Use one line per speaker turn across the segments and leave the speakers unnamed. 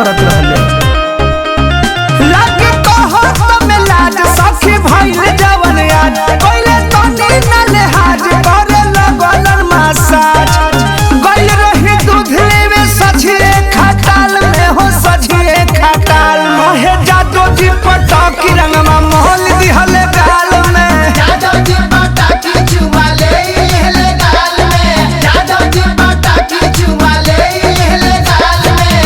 करत रहले। लागे कहत में लाज सखी भइल जवन आज पहिले तनी न लेहाज करे लगलन मसाज गइल रही दूध लेवे सझिए खटाल में हो सझिए खटाल मोहे जादो जी पटाकी रंगमा मोहल दिहले गाल में
जादो जी पटाकी चुमा ले गाल में जादो जी पटाकी चुमा ले गाल में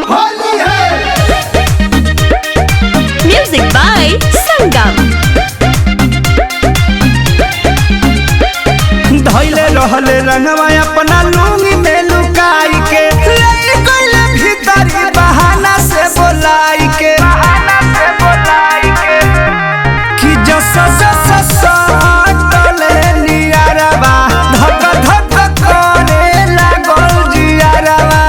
होली है
म्यूजिक बाय संगम।
धइले रहले रंगवा अपना लूंगी में लुकाई के ले गइले भीतरी बहाना से बोलाई के कि जस जस सटले नियारवा धक धक करे लागल जियारवा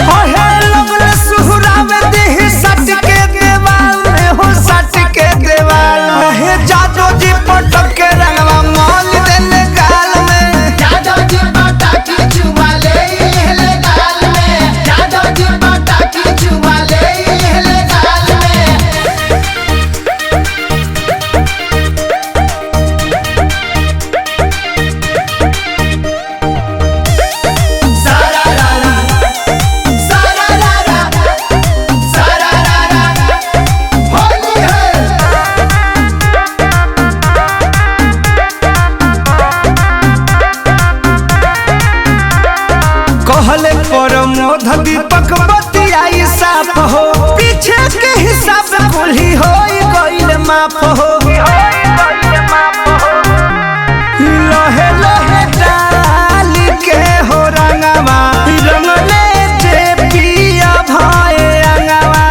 होहे लगले सुहरावे देहि सट के देवाल में हो सट के देवाल हे जादो जी पटक के रंगवा मोल देले गाल में
जादो जी पटाकी चुमा ले गाल में जादो जी पटाकी चुमा ले गाल में सारा रारा सारा रारा सारा रारा होली है
कहले परमोध दीपक बतियाई साफ हो पीछे के हिसाब कुल्ही हो गइल माफ हो लहे लहे डाल के हो रंगवा रंगले जे पिया भाए अंगवा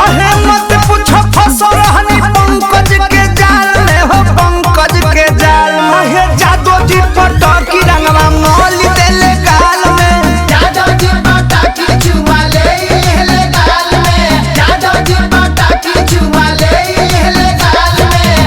अहे मत पूछो फंसो रहनी पंकज के जाल में हो पंकज के जाल में हे जादो जी पटाकी रंगवा मोल देले गाल में
जादो जी पटाकी चुमा ले गाल में जादो जी पटाकी चुमा ले गाल में